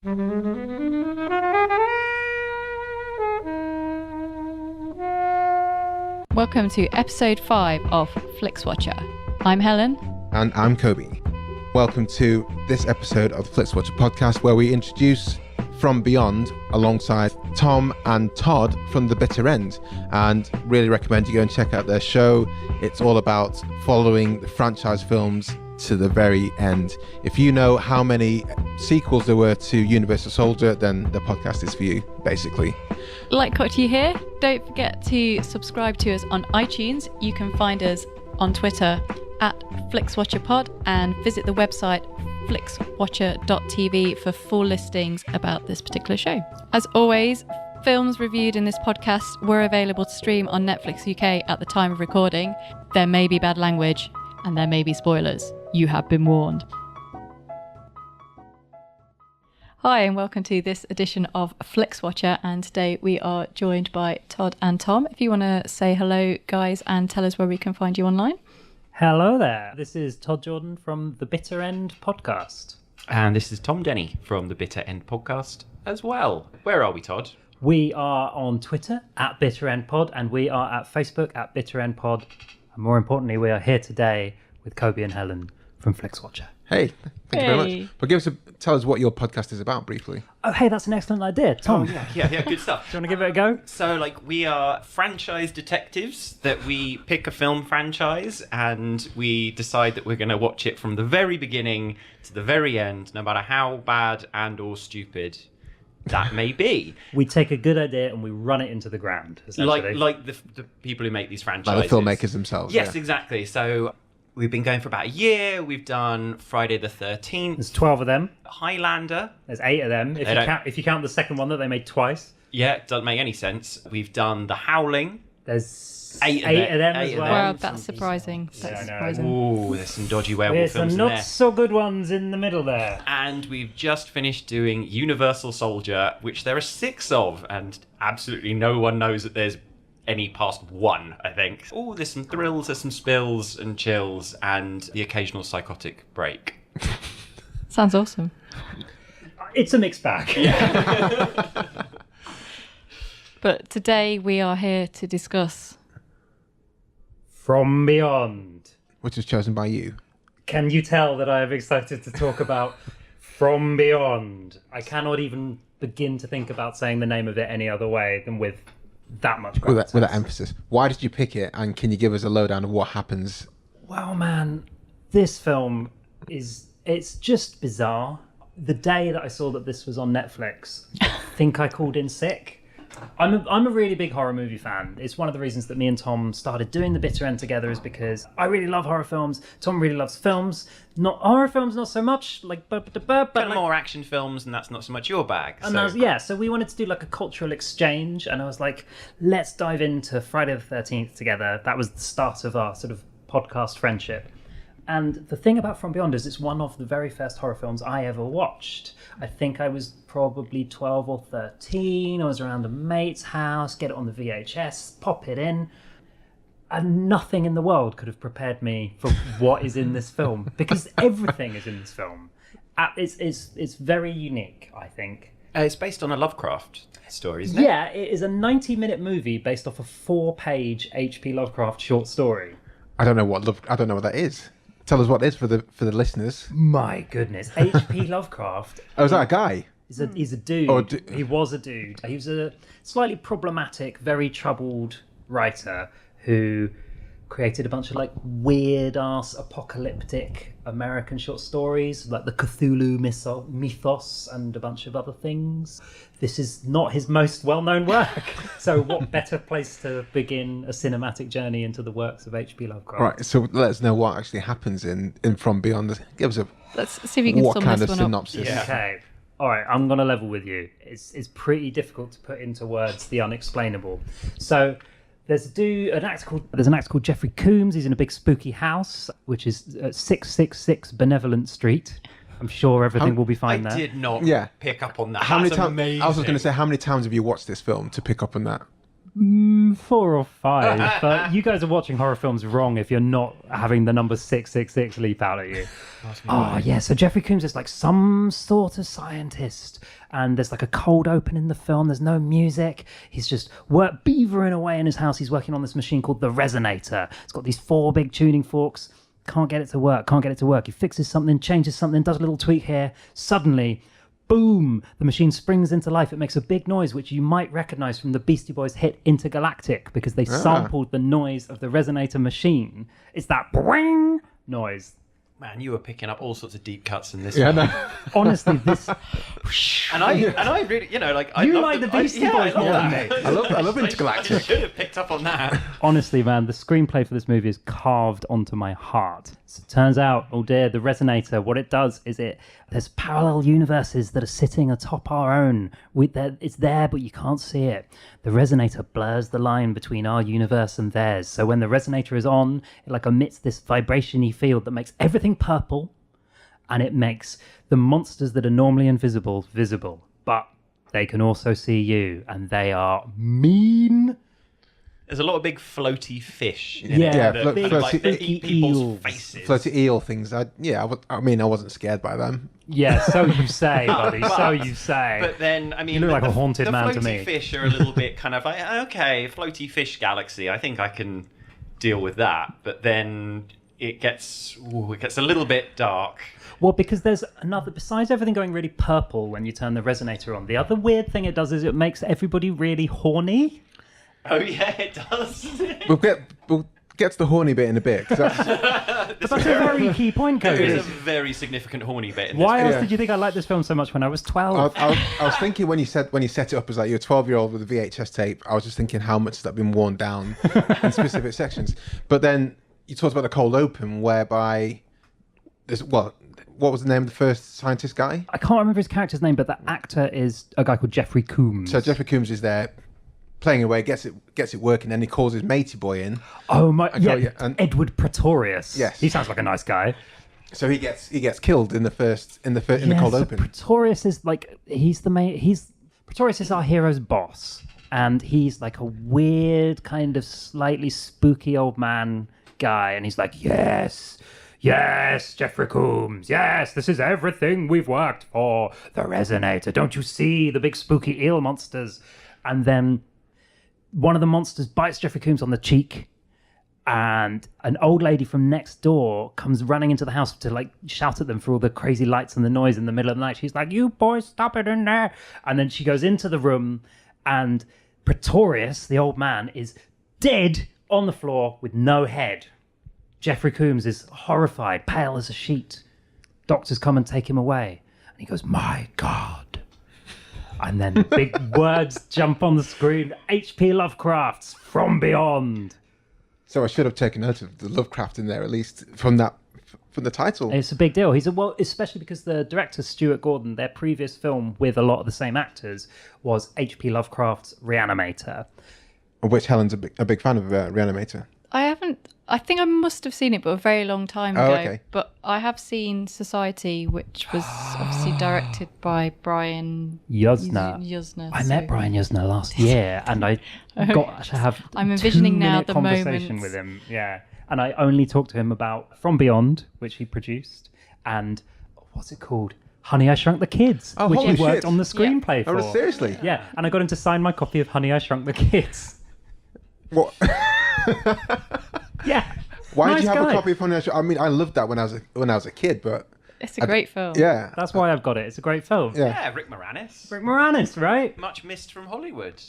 Welcome to episode 5 of Flixwatcher. I'm Helen. And I'm Kobi. Welcome to this episode of the Flixwatcher Podcast, where we introduce From Beyond alongside Tom and Todd from The Bitter End, and really recommend you go and check out their show. It's all about following the franchise films to the very end. If you know how many sequels there were to Universal Soldier, then the podcast is for you, basically. Like what you hear? Don't forget to subscribe to us on iTunes. You can find us on Twitter at FlixWatcherPod and visit the website flixwatcher.tv for full listings about this particular show. As always, films reviewed in this podcast were available to stream on Netflix UK at the time of recording. There may be bad language and there may be spoilers. You have been warned. Hi and welcome to this edition of Flixwatcher, and today we are joined by Todd and Tom. If you want to say hello, guys, and tell us where we can find you online. Hello there. This is Todd Jordan from the Bitter End Podcast. And this is Tom Denny from the Bitter End Podcast as well. Where are we, Todd? We are on Twitter at Bitter End Pod, and we are at Facebook at Bitter End Pod. And more importantly, we are here today with Kobi and Helen from Flixwatcher. Hey, thank you very much. But tell us what your podcast is about briefly. Oh, hey, that's an excellent idea. Tom. Oh, yeah, good stuff. Do you want to give it a go? So, we are franchise detectives that we pick a film franchise and we decide that we're going to watch it from the very beginning to the very end, no matter how bad and or stupid that may be. We take a good idea and we run it into the ground, essentially. Like the people who make these franchises. Like the filmmakers themselves. Yes, yeah. Exactly. So we've been going for about a year. We've done Friday the 13th. There's 12 of them. Highlander. There's 8 of them, if you count the second one that they made twice. Yeah, it doesn't make any sense. We've done The Howling. There's 8 of them as well. Wow, that's surprising. That's surprising. Ooh, there's some dodgy werewolf There's films some in not there. so good ones in the middle there. And we've just finished doing Universal Soldier, which there are 6 of, and absolutely no one knows that there's any past 1, I think. Oh, there's some thrills, there's some spills and chills, and the occasional psychotic break. Sounds awesome. It's a mixed bag. Yeah. But today we are here to discuss From Beyond. Which was chosen by you. Can you tell that I am excited to talk about From Beyond? I cannot even begin to think about saying the name of it any other way than with that much gravitas. With that emphasis. Why did you pick it, and can you give us a lowdown of what happens? Well, man, this film it's just bizarre. The day that I saw that this was on Netflix, I think I called in sick. I'm a really big horror movie fan. It's one of the reasons that me and Tom started doing The Bitter End together, is because I really love horror films. Tom really loves films. Not horror films, not so much. But more action films, and that's not so much your bag. And so we wanted to do like a cultural exchange, and I was like, let's dive into Friday the 13th together. That was the start of our sort of podcast friendship. And the thing about From Beyond is it's one of the very first horror films I ever watched. I think I was probably 12 or 13. I was around a mate's house, get it on the VHS, pop it in. And nothing in the world could have prepared me for what is in this film, because everything is in this film. It's very unique, I think. It's based on a Lovecraft story, isn't it? Yeah, it is a 90-minute movie based off a 4-page H.P. Lovecraft short story. I don't know what that is. Tell us what it is for the listeners. My goodness, H.P. Lovecraft. Oh, is that a guy? He's a dude. Oh, he was a dude. He was a slightly problematic, very troubled writer who created a bunch of weird-ass apocalyptic American short stories, like the Cthulhu mythos and a bunch of other things. This is not his most well-known work. So what better place to begin a cinematic journey into the works of H.P. Lovecraft? Right, so let us know what actually happens in From Beyond. Give us Let's see if you can what sum kind this of one synopsis. Yeah. Okay. All right, I'm going to level with you. It's pretty difficult to put into words the unexplainable. So there's an actor called Jeffrey Coombs. He's in a big spooky house, which is 666 Benevolent Street. I'm sure everything will be fine there. I did not pick up on that. How many That's times? amazing. I was going to say, how many times have you watched this film to pick up on that? I'm 4 or 5, but you guys are watching horror films wrong if you're not having the number 666 leap out at you. Oh, yeah. So Jeffrey Combs is like some sort of scientist, and there's like a cold open in the film. There's no music. He's just beavering away in his house. He's working on this machine called the Resonator. It's got these 4 big tuning forks. Can't get it to work. He fixes something, changes something, does a little tweak here. Suddenly, boom, the machine springs into life. It makes a big noise, which you might recognize from the Beastie Boys hit Intergalactic, because they sampled the noise of the Resonator machine. It's that boing noise. Man, you were picking up all sorts of deep cuts in this Yeah, one. no. Honestly, this... And I really, I You love like the Beastie Boys more than me. I love I Intergalactic. should have picked up on that. Honestly, man, the screenplay for this movie is carved onto my heart. So it turns out, oh dear, the Resonator, what it does is there's parallel universes that are sitting atop our own. It's there, but you can't see it. The Resonator blurs the line between our universe and theirs. So when the Resonator is on, it like emits this vibration-y field that makes everything purple, and it makes the monsters that are normally invisible visible. But they can also see you, and they are mean. There's a lot of big floaty fish in Yeah, it yeah, that, big that spooky eat people's eels. faces. Floaty eel things. I wasn't scared by them. Yeah, so you say, buddy, so you say. But then, I mean, You look like a haunted the man to floaty me. fish are a little bit kind of like, okay, floaty fish galaxy. I think I can deal with that. But then it gets a little bit dark. Well, because there's another, besides everything going really purple when you turn the Resonator on, the other weird thing it does is it makes everybody really horny. Oh yeah, it does. We'll get to the horny bit in a bit. 'Cause that's, But that's a very key point, There is a Kobi. very significant horny bit in this. Why else Yeah. did you think I liked this film so much when I was 12? I was thinking when you set it up as like you're a 12-year-old with a VHS tape, I was just thinking how much has that been worn down in specific sections. But then you talked about the cold open, whereby what was the name of the first scientist guy? I can't remember his character's name, but the actor is a guy called Jeffrey Combs. So Jeffrey Combs is there playing away, gets it working, and he calls his matey boy in. Oh my, yeah, and- Edward Pretorius. Yes. He sounds like a nice guy. So he gets killed in the cold so open. Pretorius is like Pretorius is our hero's boss, and he's like a weird kind of slightly spooky old man guy, and he's like, yes, Jeffrey Combs, yes, this is everything we've worked for. The Resonator, don't you see the big spooky eel monsters? And then one of the monsters bites Jeffrey Combs on the cheek, and an old lady from next door comes running into the house to like shout at them for all the crazy lights and the noise in the middle of the night. She's like, you boys, stop it in there. And then she goes into the room, and Pretorius, the old man, is dead on the floor with no head. Jeffrey Combs is horrified, pale as a sheet. Doctors come and take him away. And he goes, my God. And then big words jump on the screen. H.P. Lovecraft's From Beyond. So I should have taken note of the Lovecraft in there, at least from the title. It's a big deal. Especially because the director, Stuart Gordon, their previous film with a lot of the same actors was H.P. Lovecraft's Reanimator. Of which Helen's a big fan of Reanimator. I haven't. I think I must have seen it, but a very long time ago. Okay. But I have seen Society, which was obviously directed by Brian Yuzna. I met Brian Yuzna last year, and I got to have I'm envisioning now the conversation moments. with him. Yeah, and I only talked to him about From Beyond, which he produced, and what's it called? Honey, I Shrunk the Kids, Oh, which holy he worked shit. on the screenplay for. Oh, seriously? Yeah, and I got him to sign my copy of Honey, I Shrunk the Kids. What? Yeah. Why Nice did you have guy. a copy of Honey I Shrunk? I mean, I loved that when I was a kid, but It's a great film. yeah, That's why I've got it. It's a great film. Yeah. Yeah, Rick Moranis. Rick Moranis, right? Much missed from Hollywood.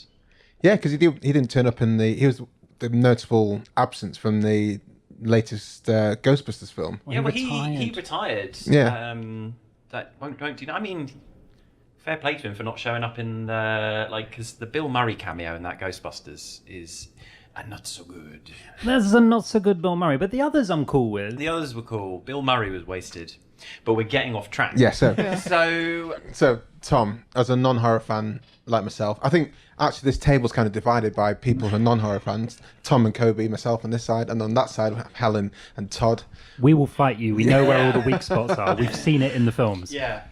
yeah, because he didn't turn up in he was the notable absence from the latest Ghostbusters film. Yeah, well, he retired. retired. Yeah. That won't do. I mean, fair play to him for not showing up in because the Bill Murray cameo in that Ghostbusters is not so good. There's a not so good Bill Murray, but the others I'm cool with. The others were cool. Bill Murray was wasted, but we're getting off track. Yeah, so So Tom, as a non-horror fan like myself, I think actually this table's kind of divided by people who are non-horror fans. Tom and Kobi, myself on this side, and on that side we have Helen and Todd. We will fight you. We know where all the weak spots are. We've seen it in the films. yeah.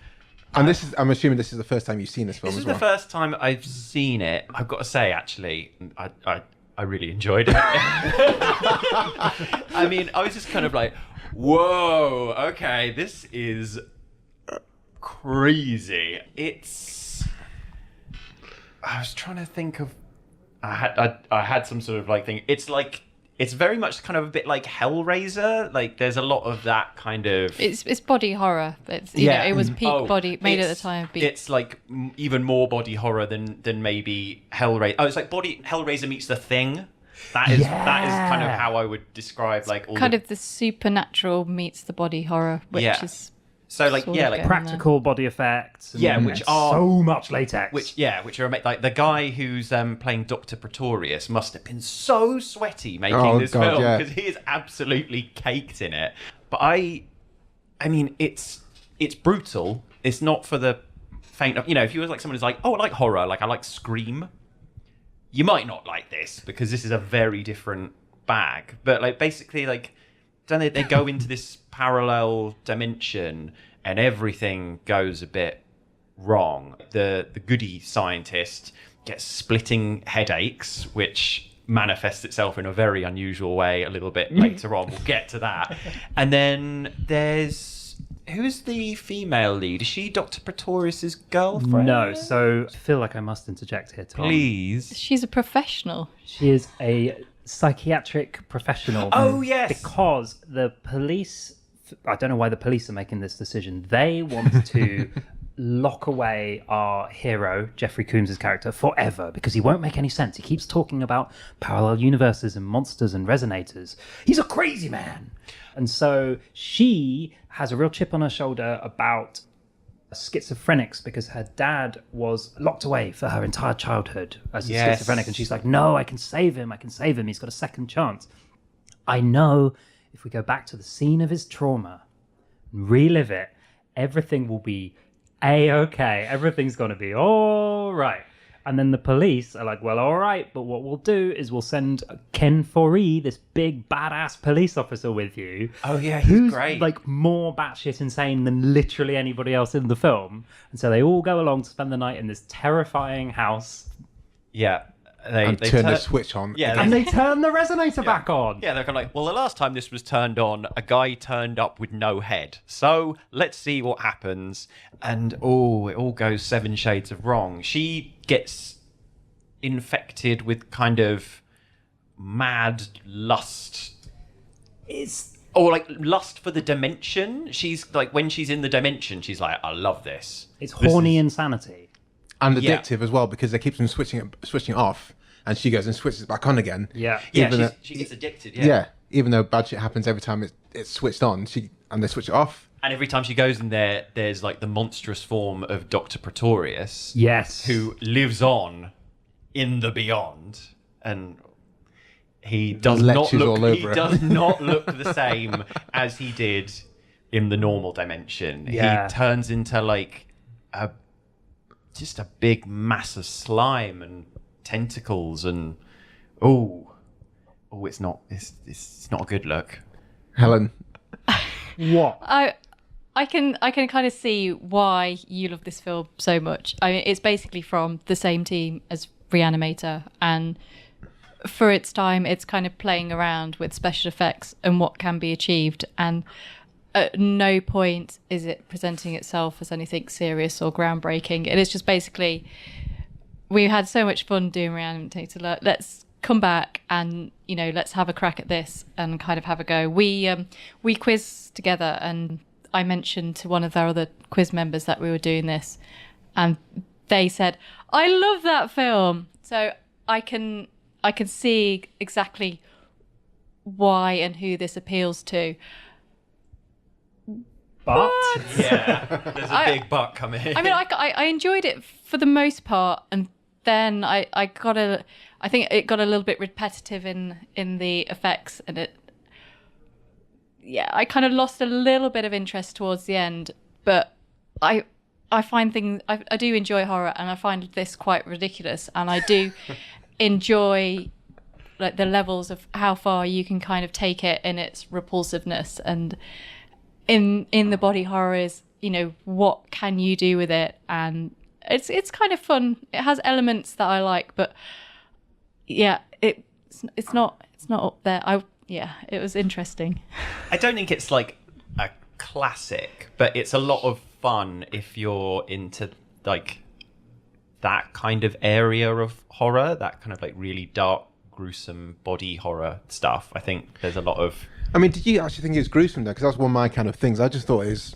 And I'm assuming this is the first time you've seen this film This as is well. the first time I've seen it. I've got to say, actually, I I really enjoyed it. I mean, I was just kind of like, whoa, okay, this is crazy. I was trying to think of, I had some sort of like thing. It's very much kind of a bit like Hellraiser. Like there's a lot of that kind of. It's body horror. It's you know, it was peak body made at the time. It's like even more body horror than maybe Hellraiser. Oh, it's like Hellraiser meets The Thing. That is kind of how I would describe like all kind of the supernatural meets the body horror, which is. So like like practical body effects, which are so much latex. Which are like the guy who's playing Dr. Pretorius must have been so sweaty making this film because he is absolutely caked in it. But I mean it's brutal. It's not for the faint of, you know, if you were like someone who's like, oh, I like horror, like I like Scream, you might not like this because this is a very different bag. But like basically like then they go into this parallel dimension and everything goes a bit wrong. The goody scientist gets splitting headaches, which manifests itself in a very unusual way a little bit later on. We'll get to that. And then who's the female lead? Is she Dr. Pretorius's girlfriend? No, so I feel like I must interject here, Tom. Please. She's a professional. She is a psychiatric professional. Oh, yes. Because the police, I don't know why the police are making this decision. They want to lock away our hero, Jeffrey Combs' character, forever because he won't make any sense. He keeps talking about parallel universes and monsters and resonators. He's a crazy man. And so she has a real chip on her shoulder about schizophrenics because her dad was locked away for her entire childhood as a schizophrenic, and she's like, no, I can save him, he's got a second chance. I know if we go back to the scene of his trauma and relive it, everything will be a-okay, everything's going to be all right. And then the police are like, well, all right, but what we'll do is we'll send Ken Foree, this big badass police officer, with you. Oh, yeah, he's who's great. Like more batshit insane than literally anybody else in the film. And so they all go along to spend the night in this terrifying house. Yeah. They turn the switch on. Yeah, and they turn the resonator back on. Yeah, they're kind of like, well, the last time this was turned on, a guy turned up with no head. So let's see what happens. And it all goes 7 shades of wrong. She gets infected with kind of mad lust. Or like lust for the dimension. She's like, when she's in the dimension, she's like, I love this. It's horny insanity. And addictive as well, because they keep them switching it off, and she goes and switches it back on again. Yeah, she gets addicted. Yeah, even though bad shit happens every time it's switched on, and they switch it off. And every time she goes in there, there's like the monstrous form of Dr. Pretorius. Yes, who lives on in the beyond, and he does not look the same as he did in the normal dimension. Yeah. He turns into like just a big mass of slime and tentacles, and it's not a good look. Helen, what? I can kind of see why you love this film so much. I mean, it's basically from the same team as Reanimator, and for its time, it's kind of playing around with special effects and what can be achieved, and at no point is it presenting itself as anything serious or groundbreaking. It is just basically, we had so much fun doing Reanimator. Let's come back and, you know, let's have a crack at this and kind of have a go. We quizzed together, and I mentioned to one of our other quiz members that we were doing this, and they said, I love that film. So I can see exactly why and who this appeals to. But yeah, there's a big but coming in. I mean, I enjoyed it for the most part, and then I think it got a little bit repetitive in the effects, and I kind of lost a little bit of interest towards the end. But I find things, I do enjoy horror, and I find this quite ridiculous, and I do enjoy like the levels of how far you can kind of take it in its repulsiveness, and in the body horror is, you know, what can you do with it? And it's kind of fun. It has elements that I like, but yeah, it's not up there. It was interesting. I don't think it's like a classic, but it's a lot of fun if you're into like that kind of area of horror, that kind of like really dark, gruesome body horror stuff. I think there's a lot of... I mean, did you actually think it was gruesome though? Because that's one of my kind of things. I just thought it was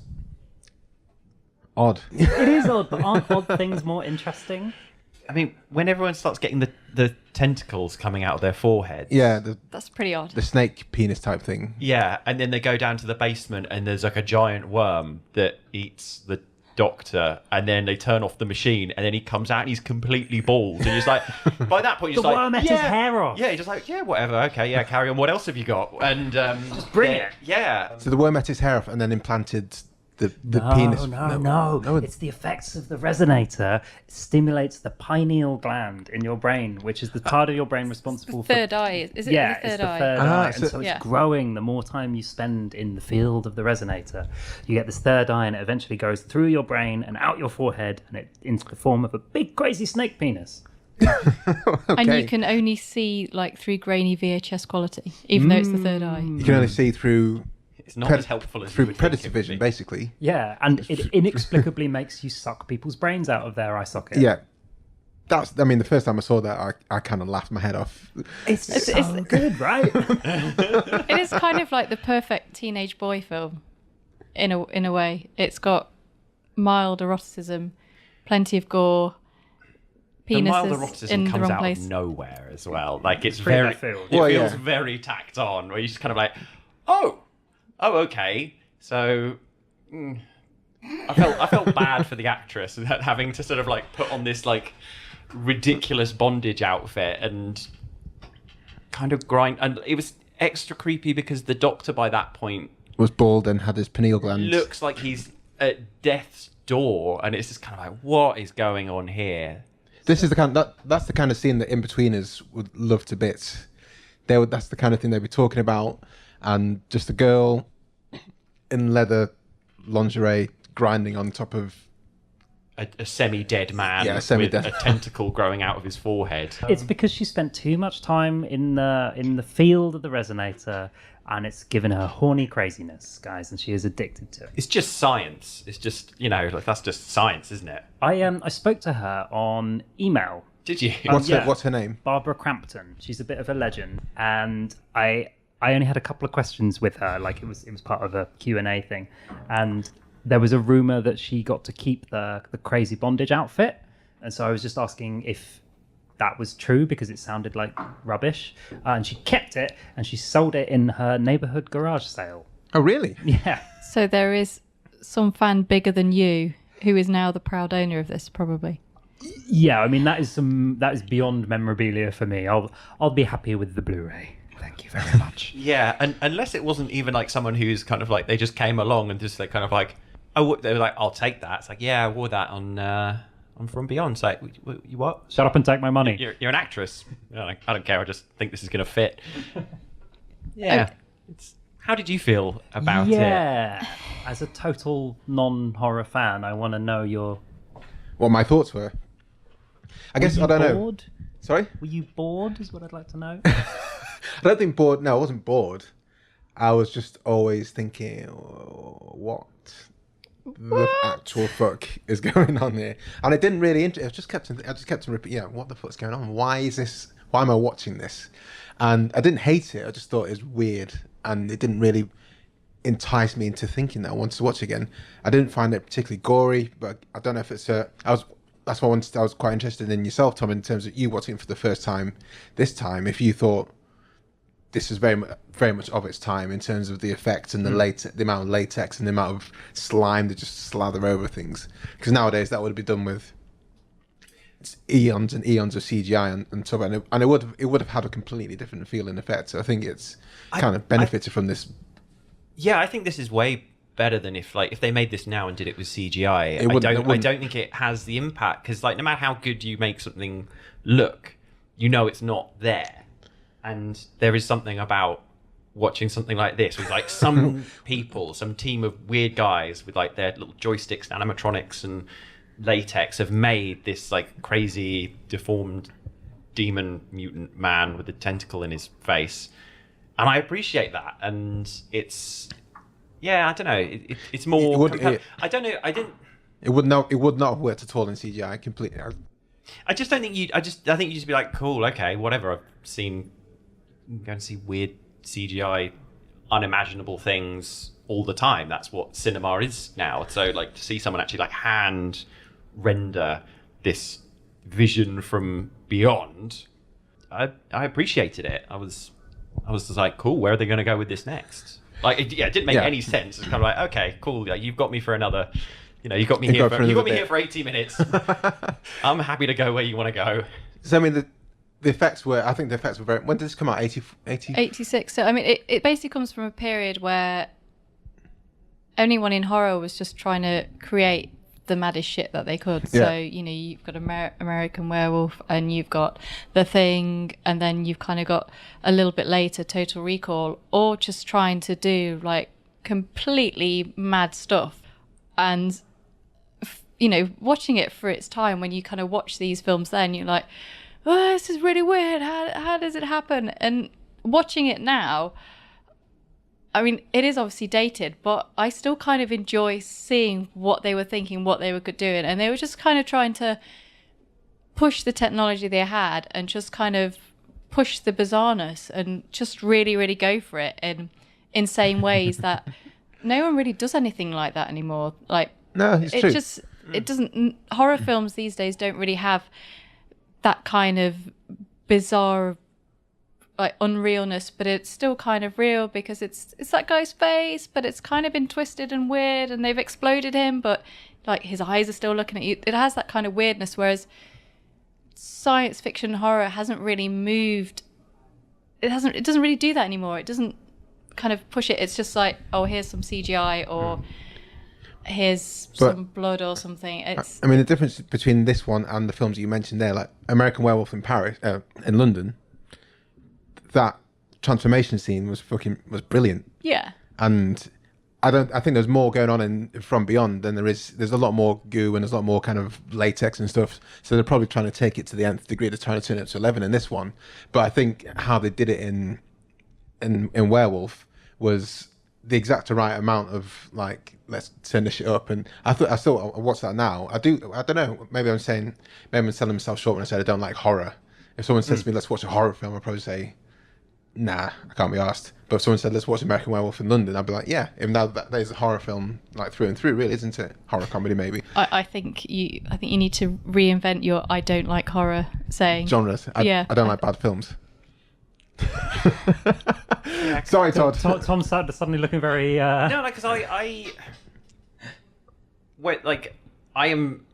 odd. It is odd, but aren't odd things more interesting? I mean, when everyone starts getting the tentacles coming out of their foreheads. Yeah, That's pretty odd. the snake penis type thing. Yeah, and then they go down to the basement and there's like a giant worm that eats the doctor, and then they turn off the machine and then he comes out and he's completely bald. And you're just like, by that point, you're just The like... worm ate his hair off. Yeah, you're just like, yeah, whatever, okay, yeah, carry on. What else have you got? And just bring it. Yeah. So the worm ate his hair off and then implanted the penis. No. It's the effects of the resonator. It stimulates the pineal gland in your brain, which is the part of your brain responsible for... Third eye. Is it Yeah, the third it's the eye? third eye. so- And so it's Yeah. growing the more time you spend in the field of the resonator. You get this third eye, and it eventually goes through your brain and out your forehead, and it into the form of a big crazy snake penis. And you can only see like through grainy VHS quality, even though it's the third eye. You can only see through It's not as helpful as you through would predator think it would vision, be. basically. Yeah, and it inexplicably makes you suck people's brains out of their eye socket. Yeah. I mean, the first time I saw that, I kind of laughed my head off. It's so good, right? It is kind of like the perfect teenage boy film, in a way. It's got mild eroticism, plenty of gore, The mild penises eroticism in the comes wrong out place. of nowhere as well. Like it's pretty very, left field. it Well, feels yeah. very tacked on. Where you just kind of like, oh, okay. So I felt bad for the actress having to sort of like put on this like ridiculous bondage outfit and kind of grind. And it was extra creepy because the doctor by that point Was bald and had his pineal gland. looks like he's at death's door, and it's just kind of like, what is going on here? This is the kind that's the kind of scene that in-betweeners would love to bits. That's the kind of thing they'd be talking about, and just a girl in leather lingerie grinding on top of... A semi-dead man Yeah, a semi-dead. with a tentacle growing out of his forehead. It's because she spent too much time in the field of the resonator, and it's given her horny craziness, guys, and she is addicted to it. It's just science. It's just, like that's just science, isn't it? I spoke to her on email. Did you? What's her name? Barbara Crampton. She's a bit of a legend, and I only had a couple of questions with her. Like it was part of a Q&A thing, and there was a rumor that she got to keep the crazy bondage outfit, and so I was just asking if that was true because it sounded like rubbish, and she kept it and she sold it in her neighborhood garage sale. Oh, really? Yeah. So there is some fan bigger than you who is now the proud owner of this, probably. Yeah, I mean that is beyond memorabilia for me. I'll be happy with the Blu-ray. Thank you very much. Yeah, and unless it wasn't even like someone who's kind of like they just came along and just like kind of like, oh, they were like, I'll take that. It's like, yeah, I wore that on From Beyond. It's like, you what? Shut up and take my money. You're an actress. I don't care. I just think this is going to fit. Yeah. How did you feel about it? Yeah. As a total non-horror fan, I want to know your... What my thoughts were. I guess, I don't know. Bored? Sorry? Were you bored is what I'd like to know. I don't think bored. No, I wasn't bored. I was just always thinking, what the actual fuck is going on here? And it didn't really. I just kept on repeating. Yeah, what the fuck's going on? Why is this? Why am I watching this? And I didn't hate it. I just thought it was weird, and it didn't really entice me into thinking that I wanted to watch it again. I didn't find it particularly gory, but I don't know if it's that's why I was quite interested in yourself, Tom, in terms of you watching it for the first time this time. If you thought this was very much of its time in terms of the effects and the amount of latex and the amount of slime that just slather over things. Because nowadays that would be done with eons and eons of CGI and stuff, and it would have had a completely different feel and effect. So I think it's kind of benefited from this. Yeah, I think this is way better than if they made this now and did it with CGI. I don't think it has the impact because no matter how good you make something look, it's not there. And there is something about watching something like this with some people, some team of weird guys with their little joysticks, animatronics and latex have made this crazy deformed demon mutant man with a tentacle in his face, and I appreciate that. And it's, yeah, I don't know. It's more. I don't know. I didn't. It would not have worked at all in CGI. Completely. I just don't think you. I think you just be like, cool, okay, whatever. I've seen. I'm going to see weird CGI, unimaginable things all the time. That's what cinema is now. So like to see someone actually like hand render this vision from beyond, I appreciated it. I was just like, cool, where are they going to go with this next? Like, it didn't make any sense. It's kind of like, okay, cool, yeah, you've got me for another, you got me here for 80 minutes. I'm happy to go where you want to go. So I mean, the effects were very. When did this come out? 86. So I mean, it basically comes from a period where anyone in horror was just trying to create the maddest shit that they could. Yeah. So, you've got American Werewolf, and you've got The Thing, and then you've kind of got a little bit later Total Recall, all just trying to do like completely mad stuff. And, watching it for its time, when you kind of watch these films then, you're like, oh, this is really weird. How does it happen? And watching it now, I mean, it is obviously dated, but I still kind of enjoy seeing what they were thinking, what they were doing. And they were just kind of trying to push the technology they had and just kind of push the bizarreness and just really, really go for it in insane ways that no one really does anything like that anymore. Like, no, it's true. It doesn't, horror films these days don't really have that kind of bizarre like unrealness, but it's still kind of real because it's that guy's face, but it's kind of been twisted and weird, and they've exploded him, but like his eyes are still looking at you. It has that kind of weirdness, whereas science fiction horror hasn't really moved. It doesn't really do that anymore. It doesn't kind of push it. It's just like, oh, here's some CGI, or here's some blood or something. I mean, the difference between this one and the films that you mentioned there, like American Werewolf in Paris, in London, that transformation scene was brilliant. Yeah. And I think there's more going on in From Beyond than there's a lot more goo, and there's a lot more kind of latex and stuff. So they're probably trying to take it to the nth degree. They're trying to turn it to 11 in this one. But I think how they did it in Werewolf was the exact right amount of like, let's turn this shit up. And I watch that now. I don't know. Maybe I'm selling myself short when I said I don't like horror. If someone says to me, let's watch a horror film, I'd probably say, nah, I can't be asked. But if someone said, let's watch American Werewolf in London, I'd be like, yeah, even though that is a horror film, like through and through, really, isn't it? Horror comedy, maybe. I think you need to reinvent your "I don't like horror" saying. Genres. I don't like bad films. Sorry, Todd. Tom's suddenly looking very. No, because I am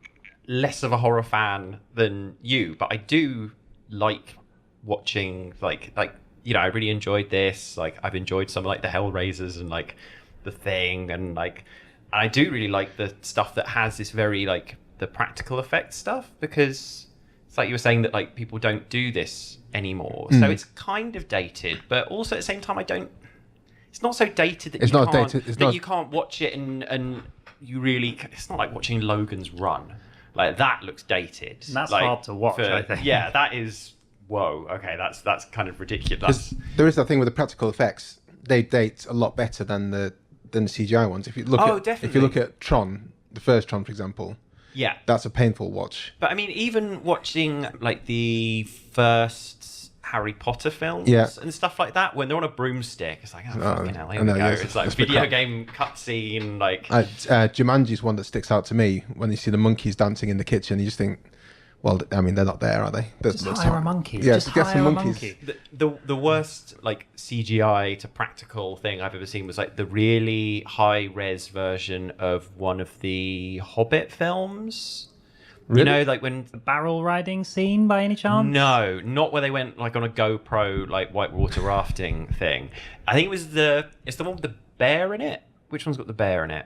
less of a horror fan than you, but I do like watching I really enjoyed this. Like, I've enjoyed some like the Hellraisers and like The Thing, and like I do really like the stuff that has this very like the practical effects stuff, because it's like you were saying that like people don't do this anymore. So it's kind of dated, but also at the same time it's not so dated that you can't watch it and you really, it's not like watching Logan's Run. Like, that looks dated. And that's like, hard to watch, I think. Yeah, that is, whoa, okay, that's kind of ridiculous. There is that thing with the practical effects. They date a lot better than the CGI ones. If you look at Tron, the first Tron, for example, yeah, that's a painful watch. But I mean, even watching like the first Harry Potter films and stuff like that, when they're on a broomstick, it's like, oh, fucking hell, here we go. Yes, it's like a video game cutscene. Like Jumanji's one that sticks out to me when you see the monkeys dancing in the kitchen. You just think, well, I mean, they're not there, are they? Just hire a monkey. Yeah, just get some hire a monkeys. monkey. The worst like CGI to practical thing I've ever seen was like the really high res version of one of the Hobbit films. Really? You know, like when the barrel riding scene by any chance? No, not where they went like on a GoPro like whitewater rafting thing. I think it's the one with the bear in it. Which one's got the bear in it?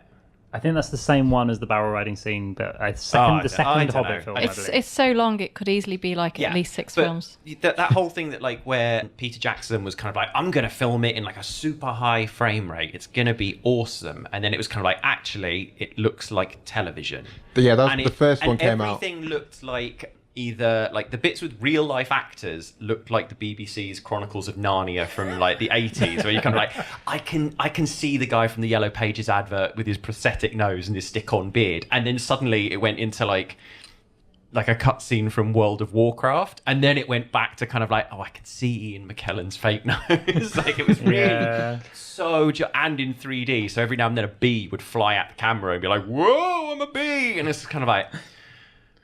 I think that's the same one as the barrel riding scene, but the second Hobbit film. It's so long, it could easily be like at least 6 films. That whole thing that like where Peter Jackson was kind of like, I'm going to film it in like a super high frame rate. It's going to be awesome. And then it was kind of like, actually, it looks like television. But yeah, the first one came out. Everything looked like either like the bits with real life actors looked like the BBC's Chronicles of Narnia from like the 80s, where you kind of like, I can see the guy from the Yellow Pages advert with his prosthetic nose and his stick-on beard, and then suddenly it went into like a cutscene from World of Warcraft, and then it went back to kind of like, oh, I can see Ian McKellen's fake nose. Like, it was really and in 3D. So every now and then a bee would fly at the camera and be like, whoa, I'm a bee. And it's kind of like,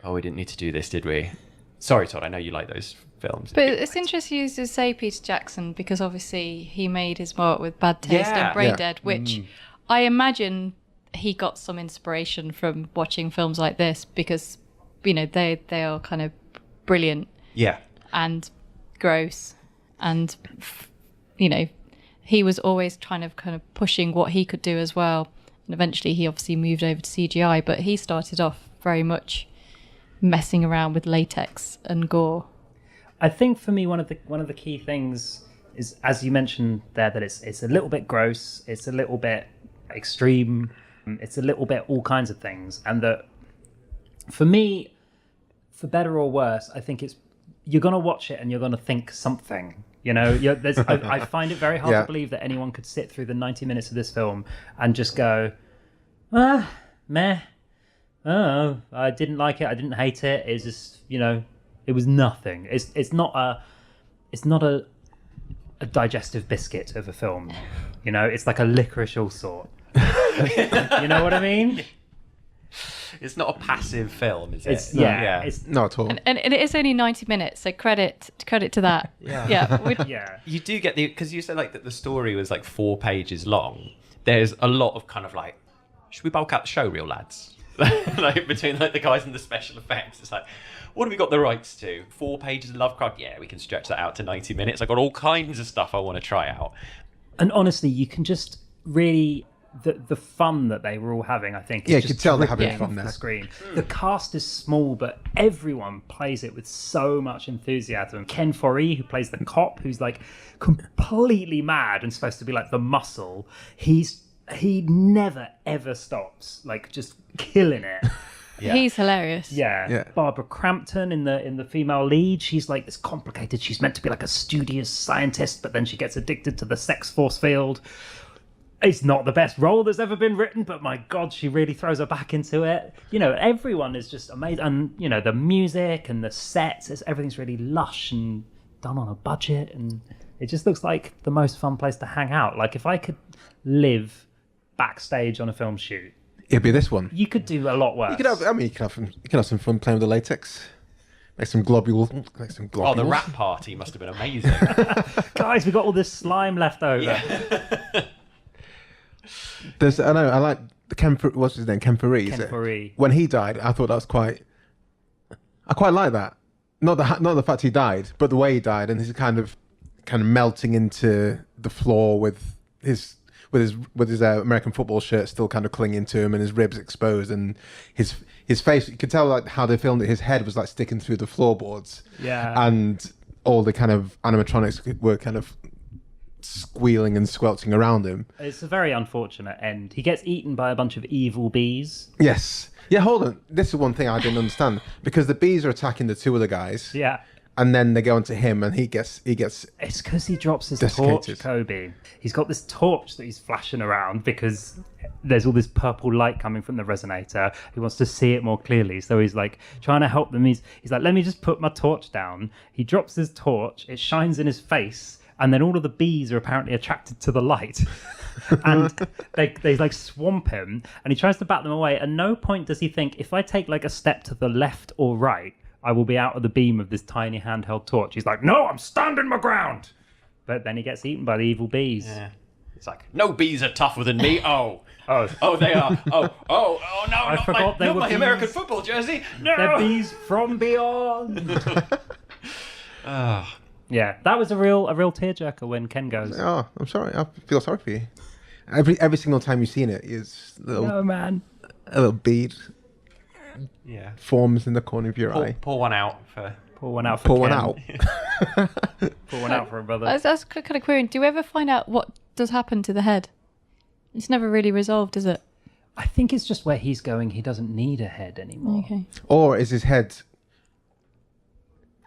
oh, we didn't need to do this, did we? Sorry, Todd, I know you like those films. But it's interesting to say Peter Jackson, because obviously he made his mark with Bad Taste and Brain Dead, which I imagine he got some inspiration from watching films like this, because they are kind of brilliant, and gross, and he was always kind of pushing what he could do as well. And eventually, he obviously moved over to CGI, but he started off very much messing around with latex and gore. I think for me, one of the key things is, as you mentioned there, that it's a little bit gross, it's a little bit extreme, it's a little bit all kinds of things, and that. For me, for better or worse, I think you're going to watch it and you're going to think something. I find it very hard to believe that anyone could sit through the 90 minutes of this film and just go, meh. Oh, I didn't like it. I didn't hate it. It's just, it was nothing. It's not a digestive biscuit of a film. It's like a licorice all sort. You know what I mean? It's not a passive film, is it? It's not at all. And it is only 90 minutes, so credit to that. You do get because you said like that the story was like 4 pages long. There's a lot of kind of like, should we bulk out the show reel, lads? Like between like the guys and the special effects, it's like, what have we got the rights to? 4 pages of Lovecraft? Yeah, we can stretch that out to 90 minutes. I've got all kinds of stuff I want to try out. And honestly, you can just really. The fun that they were all having, I think, you could tell they're having fun off there. The screen. The cast is small, but everyone plays it with so much enthusiasm. Ken Foree, who plays the cop, who's like completely mad and supposed to be like the muscle, he never ever stops, like just killing it. He's hilarious. Barbara Crampton in the female lead, she's like this complicated. She's meant to be like a studious scientist, but then she gets addicted to the sex force field. It's not the best role that's ever been written, but my God, she really throws her back into it. Everyone is just amazing. And, the music and the sets, everything's really lush and done on a budget. And it just looks like the most fun place to hang out. Like, if I could live backstage on a film shoot, it'd be this one. You could do a lot worse. You could have some fun playing with the latex. Make some globules. Oh, the rap party must have been amazing. Guys, we got all this slime left over. Yeah. I like what's his name? Ken Foree. Ken Foree. When he died, I thought that was I quite like that. Not the fact he died, but the way he died, and he's kind of melting into the floor with his American football shirt still kind of clinging to him, and his ribs exposed, and his face. You could tell like how they filmed it. His head was like sticking through the floorboards. Yeah. And all the kind of animatronics were kind of squealing and squelching around him. It's a very unfortunate end. He gets eaten by a bunch of evil bees. Yes. Yeah, hold on. This is one thing I didn't understand. Because the bees are attacking the 2 other guys. Yeah. And then they go onto him and he gets It's because he drops his desiccated. torch, Kobi. He's got this torch that he's flashing around because there's all this purple light coming from the resonator. He wants to see it more clearly. So he's like trying to help them. He's like, let me just put my torch down. He drops his torch. It shines in his face. And then all of the bees are apparently attracted to the light. And they like swamp him. And he tries to bat them away. At no point does he think, if I take like a step to the left or right, I will be out of the beam of this tiny handheld torch. He's like, no, I'm standing my ground. But then he gets eaten by the evil bees. Yeah. It's like, no bees are tougher than me. Oh, Oh, they are. Oh, no, I forgot not were my bees. American football jersey. No. They're bees from beyond. Yeah, that was a real tearjerker when Ken goes. Oh, I'm sorry. I feel sorry for you. Every single time you've seen it is a little bead. Yeah. Forms in the corner of your eye. Pour one out for. Pour one out for Pour Ken. one out. Pour one out for a brother. That's kind of querying. Do we ever find out what does happen to the head? It's never really resolved, is it? I think it's just where he's going. He doesn't need a head anymore. Okay. Or is his head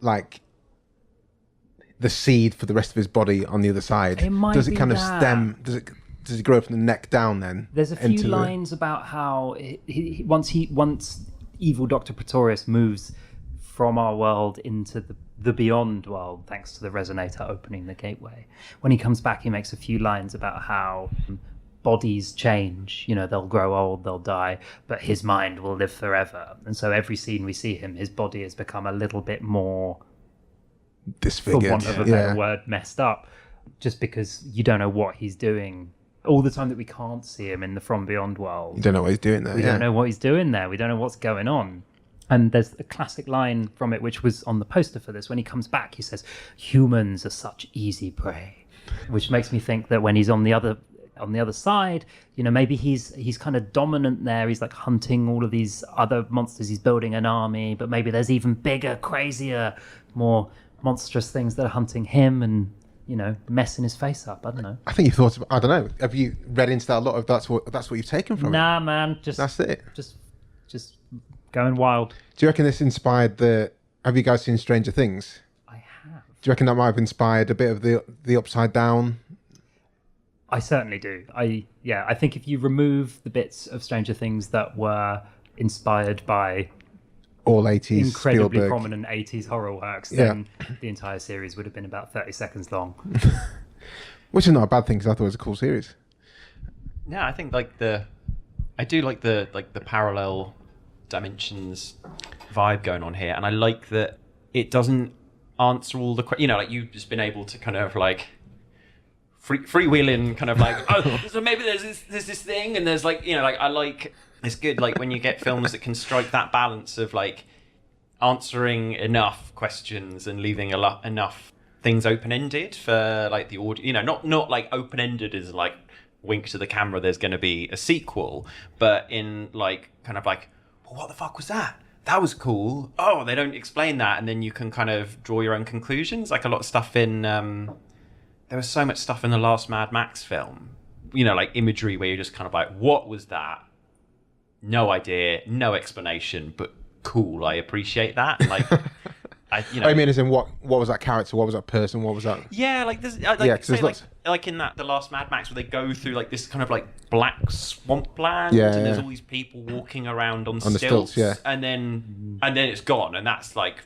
like the seed for the rest of his body on the other side? It might does it be kind of that. stem? Does it grow from the neck down then? There's a few lines about how once evil Dr. Pretorius moves from our world into the beyond world, thanks to the resonator opening the gateway. When he comes back, he makes a few lines about how bodies change. You know, they'll grow old, they'll die, but his mind will live forever. And so every scene we see him, his body has become a little bit more, disfigured, for want of a better word, messed up, just because you don't know what he's doing. All the time that we can't see him in the From Beyond world. You don't know what he's doing there. We don't know what he's doing there. We don't know what's going on. And there's a classic line from it, which was on the poster for this. When he comes back, he says, "Humans are such easy prey," which makes me think that when he's on the other side, you know, maybe he's kind of dominant there. He's like hunting all of these other monsters. He's building an army, but maybe there's even bigger, crazier, more monstrous things that are hunting him and, you know, messing his face up. I don't know. I think you thought. I don't know. Have you read into that a lot? Of that's what you've taken from it. Nah, man. That's it. Just going wild. Do you reckon this inspired Have you guys seen Stranger Things? I have. Do you reckon that might have inspired a bit of the Upside Down? I certainly do. I think if you remove the bits of Stranger Things that were inspired by all 80s incredibly Spielberg. prominent 80s horror works, then the entire series would have been about 30 seconds long. Which is not a bad thing, because I thought it was a cool series. Yeah, I think I do like the parallel dimensions vibe going on here, and I like that it doesn't answer all the you know, like you've just been able to kind of like freewheeling kind of like, oh, so maybe there's this thing, and there's like, you know, like I like it's good like when you get films that can strike that balance of like answering enough questions and leaving enough things open-ended for like the audience, you know, not like open-ended as like wink to the camera there's going to be a sequel, but in like kind of like, well, what the fuck was that? That was cool. Oh, they don't explain that, and then you can kind of draw your own conclusions. Like a lot of stuff in there was so much stuff in the last Mad Max film, you know, like imagery where you're just kind of like, what was that? No idea, no explanation, but cool. I appreciate that. And like, I mean, as in what was that character? What was that person? What was that? Yeah, like this. Like in the last Mad Max, where they go through like this kind of like black swampland, and there's all these people walking around on stilts, and then it's gone, and that's like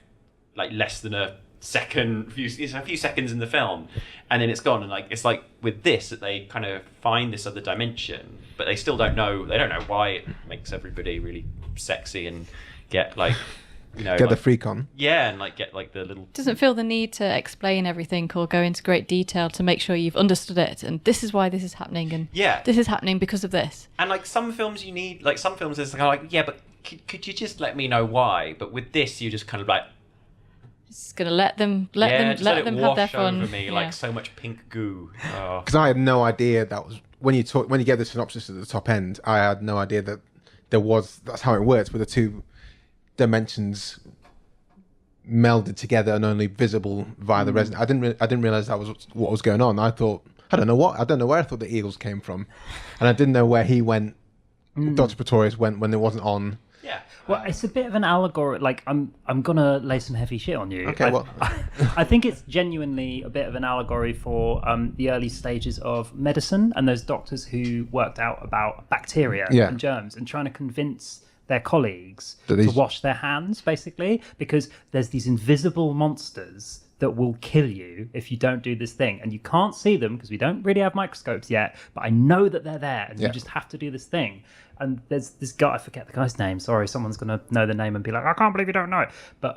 less than a second. It's a few seconds in the film, and then it's gone. And like it's like with this that they kind of find this other dimension, but they still don't know. They don't know why it makes everybody really sexy and get like. You know, get like, the freak on. Yeah, and like get like the little... Doesn't feel the need to explain everything or go into great detail to make sure you've understood it, and this is why this is happening, and this is happening because of this. And like some films you need, like some films is kind of like, yeah, but could you just let me know why? But with this, you just kind of like... Just gonna let them have their fun. Over me like so much pink goo. Because I had no idea that was... When you gave the synopsis at the top end, I had no idea that that's how it works with the two dimensions melded together and only visible via the resonance. I didn't realize that was what was going on. I thought, I don't know where I thought the eagles came from, and I didn't know where he went. Dr. Pretorius went when it wasn't on. Yeah. Well, it's a bit of an allegory. Like I'm gonna lay some heavy shit on you. Okay. I think it's genuinely a bit of an allegory for the early stages of medicine and those doctors who worked out about bacteria and germs and trying to convince their colleagues to wash their hands, basically, because there's these invisible monsters that will kill you if you don't do this thing, and you can't see them because we don't really have microscopes yet, but I know that they're there, and you just have to do this thing. And there's this guy, I forget the guy's name, sorry, someone's gonna know the name and be like, I can't believe you don't know it, but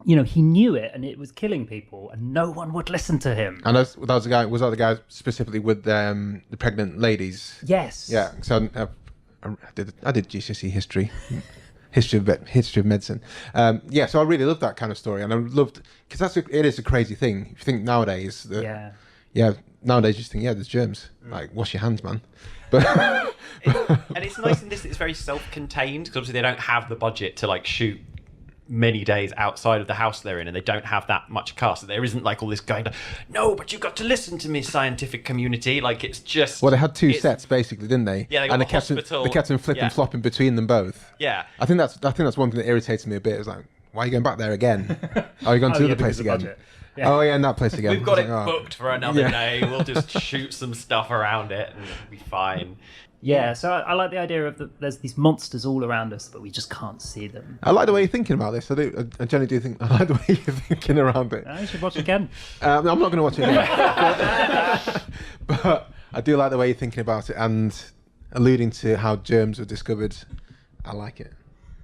you know, he knew it, and it was killing people, and no one would listen to him. And was that the guy specifically with the pregnant ladies? Yes. Yeah. So I did GCSE history of medicine. So I really loved that kind of story, and I loved because it is a crazy thing. If you think nowadays, nowadays you just think there's germs. Like wash your hands, man. But and it's nice in this. It's very self-contained because obviously they don't have the budget to like shoot many days outside of the house they're in, and they don't have that much cast. There isn't like all this going, no, but you've got to listen to me, scientific community. Like it's just... Well, they had two sets basically, didn't they? Yeah, they got and hospital. They kept them flipping flopping between them both. Yeah. I think that's one thing that irritated me a bit. Is like, why are you going back there again? Are you going to the place again? Yeah. Oh, yeah, in that place again. We've got it Oh. booked for another day. We'll just shoot some stuff around it and it'll be fine. Yeah, so I like the idea of there's these monsters all around us, but we just can't see them. I like the way you're thinking about this. I generally do think, I like the way you're thinking around it. You should watch it again. I'm not going to watch it again. But I do like the way you're thinking about it and alluding to how germs were discovered. I like it.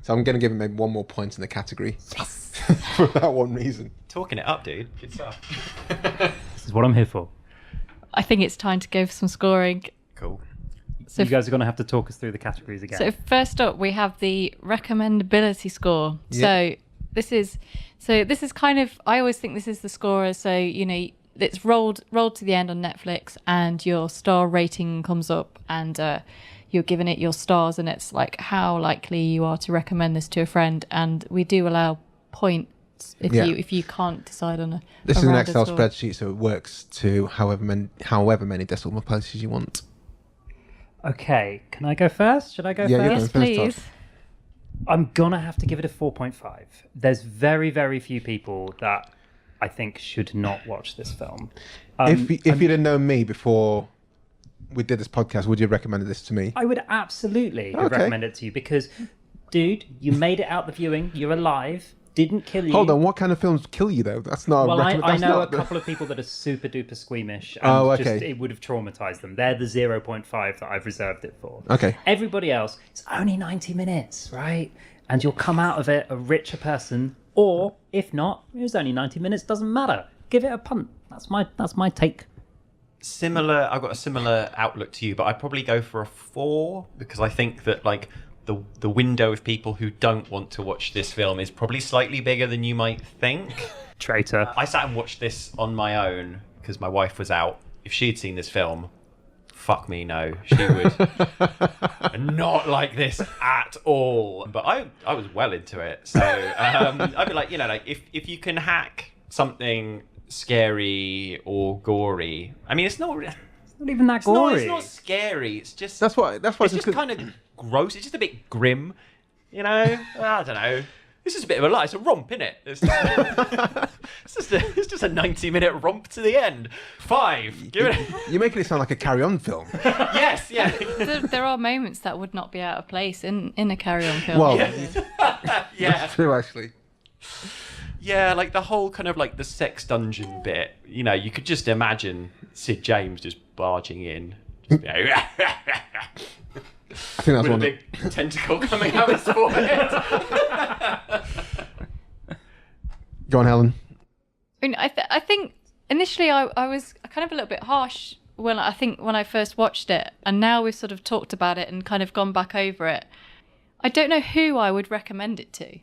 So I'm going to give it maybe one more point in the category. Yes! For that one reason. Talking it up, dude. Good stuff. This is what I'm here for. I think it's time to go for some scoring. Cool. So you guys are going to have to talk us through the categories again. So first up, we have the recommendability score. Yeah. So this is kind of, I always think this is the scorer. So, you know, it's rolled to the end on Netflix and your star rating comes up and you're giving it your stars and it's like how likely you are to recommend this to a friend. And we do allow points if you can't decide on a This is an rounded Excel score. spreadsheet, so it works to however many decimal places you want. Okay, can I go first? Should I go Yeah, you're first? going Yes, first, please. I'm going to have to give it a 4.5. There's very, very few people that I think should not watch this film. If you'd have known me before we did this podcast, would you have recommended this to me? I would absolutely have Okay. recommended it to you because, dude, you made it out the viewing. You're alive. Didn't kill you. Hold on, what kind of films kill you though? That's not. Well, I that's know not a couple of people that are super duper squeamish, and Oh, just, okay. it would have traumatized them. They're the 0.5 that I've reserved it for. Okay. Everybody else, it's only 90 minutes, right? And you'll come out of it a richer person, or if not, it was only 90 minutes. Doesn't matter. Give it a punt. That's my take. I've got a similar outlook to you, but I'd probably go for a 4 because I think that like the window of people who don't want to watch this film is probably slightly bigger than you might think. Traitor. I sat and watched this on my own because my wife was out. If she had seen this film, fuck me, no, she would not like this at all. But I was well into it, so I'd be like, you know, like if you can hack something scary or gory, I mean, it's not Not even that gory. it's not scary. It's just That's why. it's just kind of gross. It's just a bit grim, you know. I don't know. This is a bit of a lie. It's a romp, isn't it? It's just a 90-minute romp to the end. 5. Give it. You're making it sound like a carry-on film. Yes, yeah. There are moments that would not be out of place in a carry-on film. Well, Yeah. true actually. Yeah, like the whole kind of like the sex dungeon bit. You know, you could just imagine Sid James just barging in. Just, you know, I think that's with a one. big tentacle coming out of his forehead. Go on, Helen. I mean, I think initially I was kind of a little bit harsh when I first watched it, and now we've sort of talked about it and kind of gone back over it. I don't know who I would recommend it to,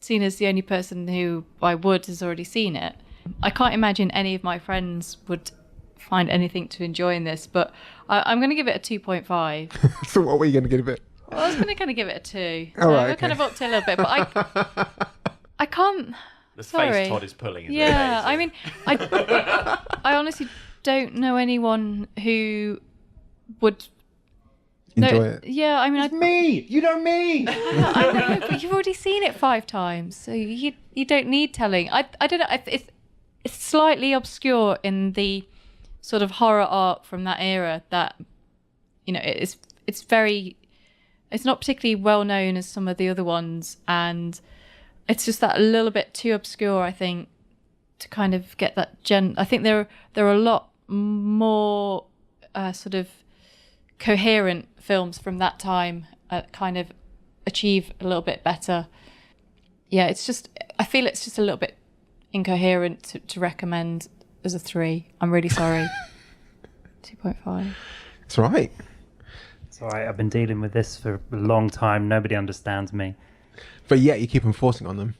seeing as the only person who I would has already seen it. I can't imagine any of my friends would find anything to enjoy in this, but I'm going to give it a 2.5. So what were you going to give it? Well, I was going to kind of give it a 2. All right, We're okay. kind of up to a little bit, but I can't. The Sorry. face Todd is pulling. Is Yeah, I amazing. mean, I honestly don't know anyone who would Enjoy it. Yeah, I mean, Me! You know me! I know, but you've already seen it 5 times, so you don't need telling. I don't know. It's slightly obscure in the sort of horror art from that era. That, you know, it's not particularly well known as some of the other ones, and it's just that a little bit too obscure, I think, to kind of get that I think there are a lot more sort of coherent films from that time kind of achieve a little bit better. Yeah, I feel it's just a little bit incoherent to recommend as a 3. I'm really sorry. 2.5. It's all right. It's all right, I've been dealing with this for a long time. Nobody understands me. But yet you keep enforcing on them.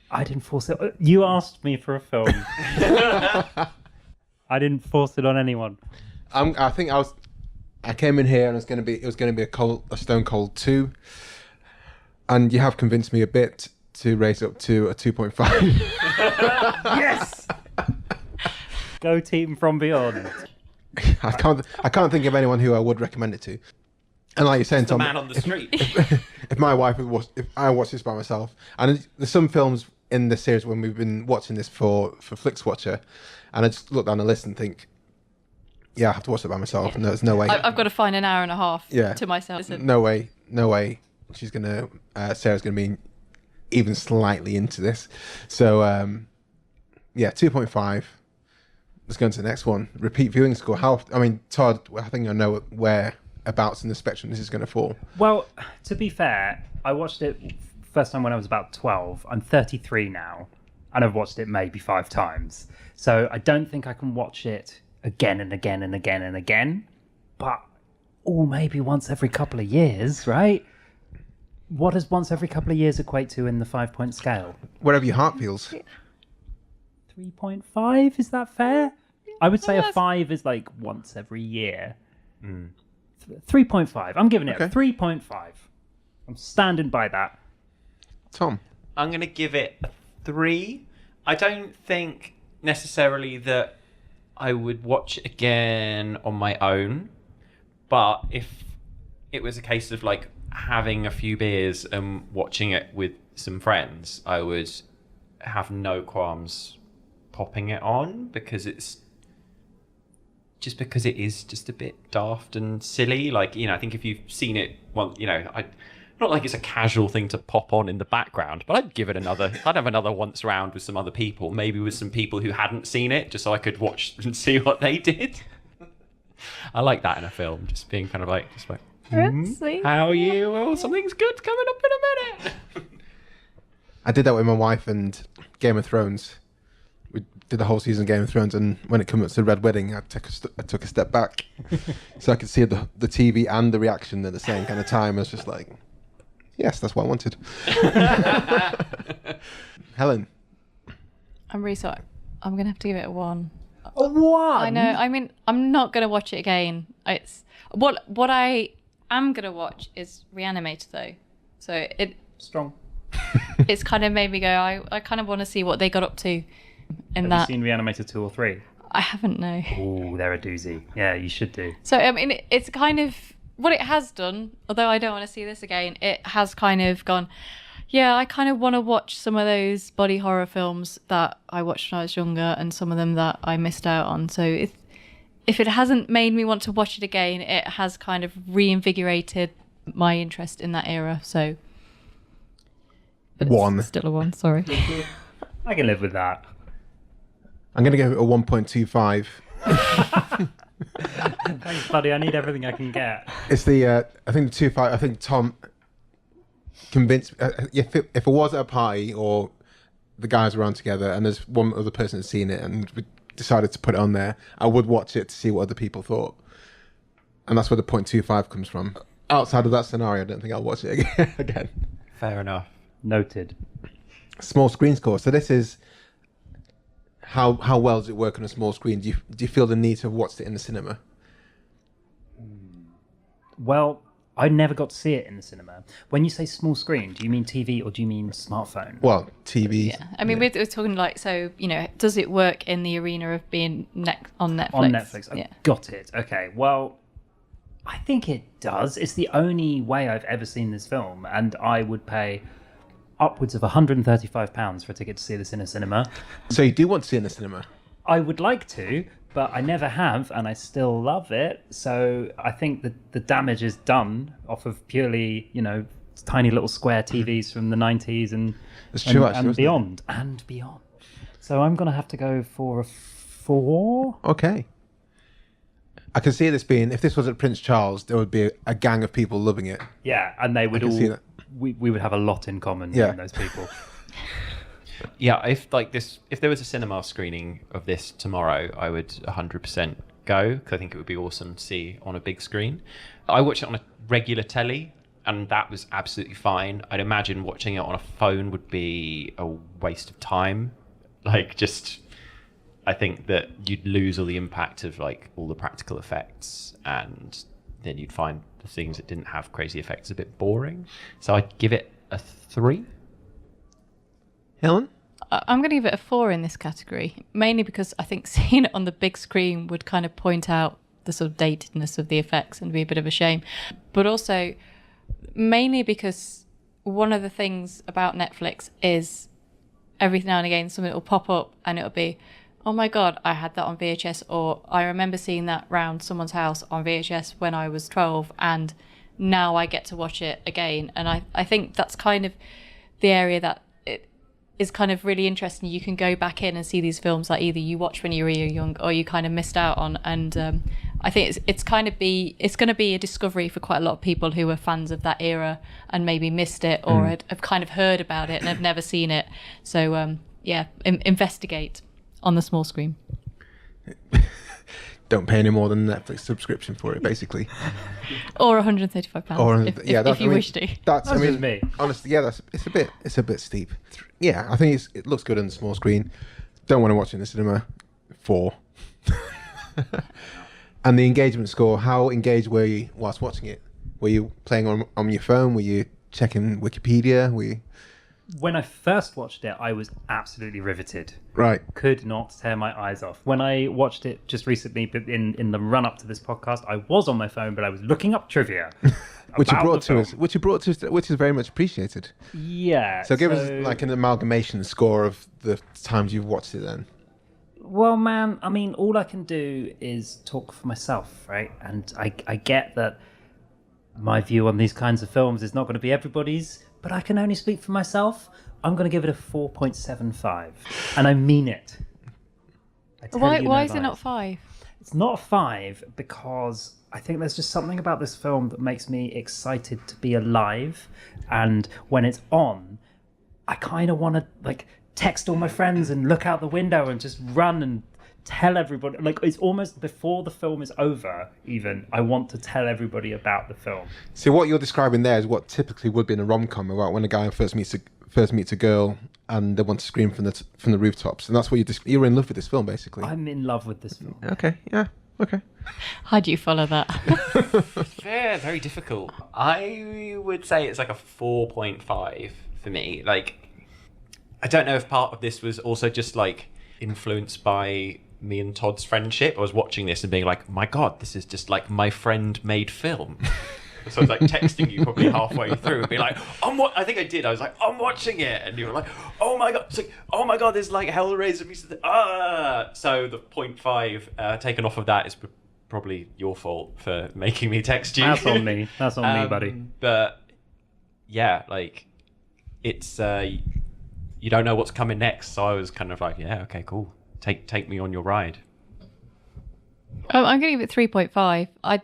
I didn't force it. You asked me for a film. I didn't force it on anyone. I came in here and it was going to be a stone cold 2, and you have convinced me a bit to raise it up to a 2.5. Yes! Go team from beyond. I can't think of anyone who I would recommend it to. And like you're saying, The Tom, man on the street. if my wife would watch, if I watch this by myself, and there's some films in the series when we've been watching this for Flixwatcher, and I just look down the list and think, yeah, I have to watch it by myself. No, there's no way. I've got to find an hour and a half Yeah. to myself. No way. Sarah's gonna be even slightly into this. So 2.5. Let's go into the next one. Repeat viewing score. Todd, I think I know whereabouts in the spectrum this is going to fall. Well, to be fair, I watched it first time when I was about 12. I'm 33 now, and I've watched it maybe 5 times. So I don't think I can watch it again and again and again and again. But, maybe once every couple of years, right? What does once every couple of years equate to in the 5-point scale? Wherever your heart feels. 3.5, is that fair? I would say a 5 is like once every year. 3.5. I'm giving it a 3.5. I'm standing by that. Tom? I'm going to give it a 3. I don't think necessarily that I would watch it again on my own, but if it was a case of like having a few beers and watching it with some friends, I would have no qualms popping it on because it is just a bit daft and silly. Like, I think if you've seen it once, not like it's a casual thing to pop on in the background, but I'd have another once round with some other people, maybe with some people who hadn't seen it, just so I could watch and see what they did. I like that in a film, just being kind of like, how are you? Oh, something's good coming up in a minute. I did that with my wife and Game of Thrones. We did the whole season of Game of Thrones, and when it came up to the Red Wedding, I took a step back so I could see the TV and the reaction at the same kind of time. I was just like, yes, that's what I wanted. Helen? I'm really sorry. I'm going to have to give it a 1. A 1? I know. I mean, I'm not going to watch it again. It's what I am going to watch is Reanimator, though. So Strong. it's kind of made me go, I kind of want to see what they got up to in that. Have you seen Reanimator 2 or 3? I haven't, no. Oh, they're a doozy. Yeah, you should do. So, I mean, it's kind of what it has done, although I don't want to see this again, it has kind of gone, yeah, I kind of want to watch some of those body horror films that I watched when I was younger and some of them that I missed out on. So if it hasn't made me want to watch it again, it has kind of reinvigorated my interest in that era. So, but 1. It's still a 1, sorry. I can live with that. I'm going to give it a 1.25. Thanks, buddy. I need everything I can get. It's I think the 2.5. I think Tom convinced. If it was at a party or the guys were on together and there's one other person that's seen it and we decided to put it on there, I would watch it to see what other people thought, and that's where the 0.25 comes from. Outside of that scenario, I don't think I'll watch it again. Fair enough. Noted. Small screen score. So this is how well does it work on a small screen? Do you feel the need to have watched it in the cinema? Well, I never got to see it in the cinema. When you say small screen, do you mean TV or do you mean smartphone? Well, TV. Yeah, I mean, we're talking like, so, does it work in the arena of being on Netflix? On Netflix. Yeah. Got it. Okay. Well, I think it does. It's the only way I've ever seen this film, and I would pay upwards of £135 for a ticket to see this in a cinema. So you do want to see it in the cinema? I would like to, but I never have, and I still love it. So I think that the damage is done off of purely, tiny little square TVs from the 90s and beyond. And beyond. So I'm going to have to go for a 4. Okay. I can see this being, if this was at Prince Charles, there would be a gang of people loving it. Yeah, and they would all... see that. We would have a lot in common Yeah. with those people. Yeah, if there was a cinema screening of this tomorrow, I would 100% go, because I think it would be awesome to see on a big screen. I watched it on a regular telly, and that was absolutely fine. I'd imagine watching it on a phone would be a waste of time. I think that you'd lose all the impact of all the practical effects, and then you'd find the things that didn't have crazy effects a bit boring. So I'd give it a 3. Helen? I'm going to give it a 4 in this category, mainly because I think seeing it on the big screen would kind of point out the sort of datedness of the effects and be a bit of a shame. But also, mainly because one of the things about Netflix is every now and again something will pop up and it'll be, oh my God, I had that on VHS, or I remember seeing that round someone's house on VHS when I was 12 and now I get to watch it again. And I think that's kind of the area that it is kind of really interesting. You can go back in and see these films that either you watched when you were young or you kind of missed out on. And I think it's going to be a discovery for quite a lot of people who are fans of that era and maybe missed it or have kind of heard about it and have never seen it. So investigate on the small screen. Don't pay any more than a Netflix subscription for it, basically. Or £135 if you wish to. That's me. Honestly, yeah, it's a bit steep. Yeah, I think it looks good on the small screen. Don't want to watch it in the cinema. 4. And the engagement score, how engaged were you whilst watching it? Were you playing on your phone? Were you checking Wikipedia? When I first watched it, I was absolutely riveted. Right. Could not tear my eyes off. When I watched it just recently, but in the run up to this podcast, I was on my phone, but I was looking up trivia. Which you brought to us, which is very much appreciated. Yeah. So give us like an amalgamation score of the times you've watched it then. Well, man, I mean, all I can do is talk for myself, right? And I get that my view on these kinds of films is not going to be everybody's, but I can only speak for myself. I'm going to give it a 4.75. And I mean it. Why is it not 5? It's not 5 because I think there's just something about this film that makes me excited to be alive. And when it's on, I kind of want to like text all my friends and look out the window and just run and tell everybody. Like, it's almost before the film is over even, I want to tell everybody about the film. So what you're describing there is what typically would be in a rom-com, about when a guy first meets a girl and they want to scream from the rooftops, and that's what you're in love with this film, basically. I'm in love with this film. Okay, yeah, okay. How do you follow that? Yeah, very difficult. I would say it's like a 4.5 for me. Like, I don't know if part of this was also just like influenced by me and Todd's friendship. I was watching this and being like, my God, this is just like my friend made film. So I was like texting you probably halfway through and be like, I think I did. I was like, I'm watching it. And you were like, oh my God. It's like, oh my God, there's like Hellraiser. So the 0.5 taken off of that is probably your fault for making me text you. That's on me. That's on me, buddy. But yeah, like it's, you don't know what's coming next. So I was kind of like, yeah, okay, cool. Take me on your ride. I'm going to give it 3.5.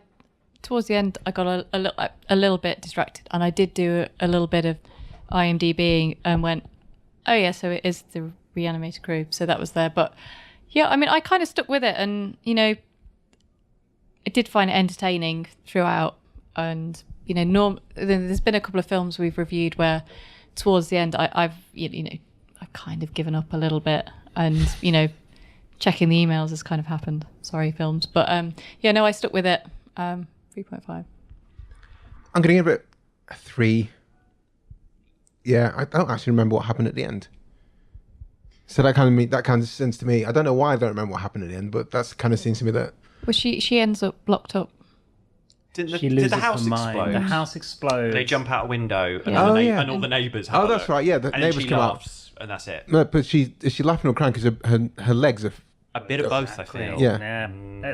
Towards the end, I got a little bit distracted, and I did do a little bit of IMDbing and went, oh yeah, so it is the Reanimator crew, so that was there. But yeah, I mean, I kind of stuck with it, and I did find it entertaining throughout. And there's been a couple of films we've reviewed where towards the end, I've kind of given up a little bit, and checking the emails has kind of happened. Sorry, films, but I stuck with it. 3.5. I'm going to give it a 3. Yeah, I don't actually remember what happened at the end. So that kind of sense to me. I don't know why I don't remember what happened at the end, but that's kind of seems to me that. Well, she ends up locked up. Did the house explode? The house explodes. They jump out a window, and, Yeah. and all the neighbours have that's right. Yeah, the neighbours come out, and that's it. No, but is she laughing or crying because her legs are. A bit of both, I feel. Yeah.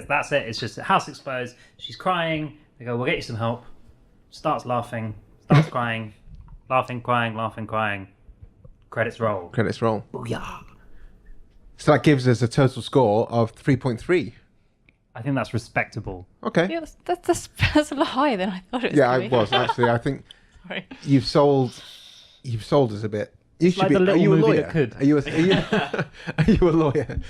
That's it. It's just the house explodes. She's crying. They go, we'll get you some help. Starts laughing. Starts crying. Laughing, crying. Credits roll. Booyah. So that gives us a total score of 3.3. I think that's respectable. Okay. Yeah, that's a lot higher than I thought it was. Yeah, gonna I be. was actually. I think Sorry. you've sold us a bit. You should like be. the little Are you a movie lawyer? that could. Are you a lawyer?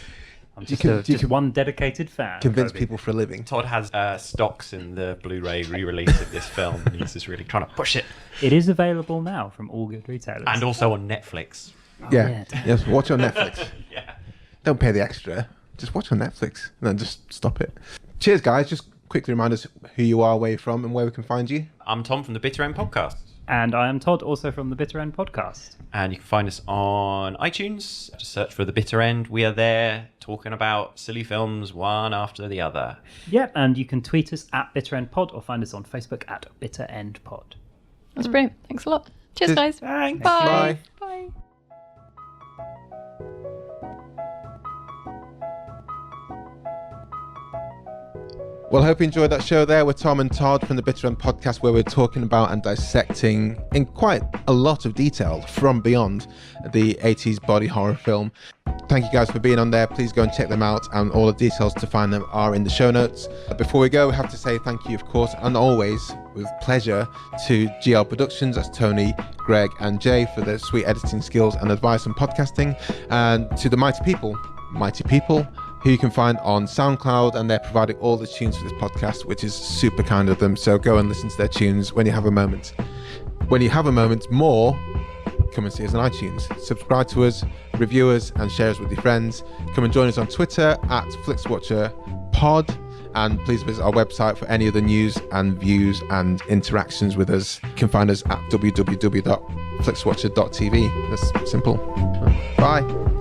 I'm just one dedicated fan. Convince Kobi. people for a living. Todd has stocks in the Blu-ray re-release of this film, and he's just really trying to push it. It is available now from all good retailers. And also on Netflix. Yeah. Yes. Watch on Netflix. Yeah. Don't pay the extra. Just watch on Netflix and then just stop it. Cheers, guys. Just quickly remind us who you are, where you're from, and where we can find you. I'm Tom from the Bitter End Podcast. And I am Todd, also from the Bitter End Podcast. And you can find us on iTunes. Just search for The Bitter End. We are there talking about silly films one after the other. Yep, and you can tweet us at Bitter End Pod or find us on Facebook at Bitter End Pod. That's brilliant. Thanks a lot. Cheers, guys. Thanks. Bye. Bye. Bye. Well, I hope you enjoyed that show there with Tom and Todd from the Bitter End Podcast, where we're talking about and dissecting in quite a lot of detail From Beyond, the 80s body horror film. Thank you guys for being on there. Please go and check them out, and all the details to find them are in the show notes. Before we go, we have to say thank you, of course, and always with pleasure, to GL Productions, that's Tony, Greg and Jay, for their sweet editing skills and advice on podcasting, and to the Mighty People, who you can find on SoundCloud, and they're providing all the tunes for this podcast, which is super kind of them. So go and listen to their tunes when you have a moment. When you have a moment more, come and see us on iTunes. Subscribe to us, review us, and share us with your friends. Come and join us on Twitter at Flixwatcher Pod, and please visit our website for any other news and views and interactions with us. You can find us at www.flixwatcher.tv. That's simple. Bye.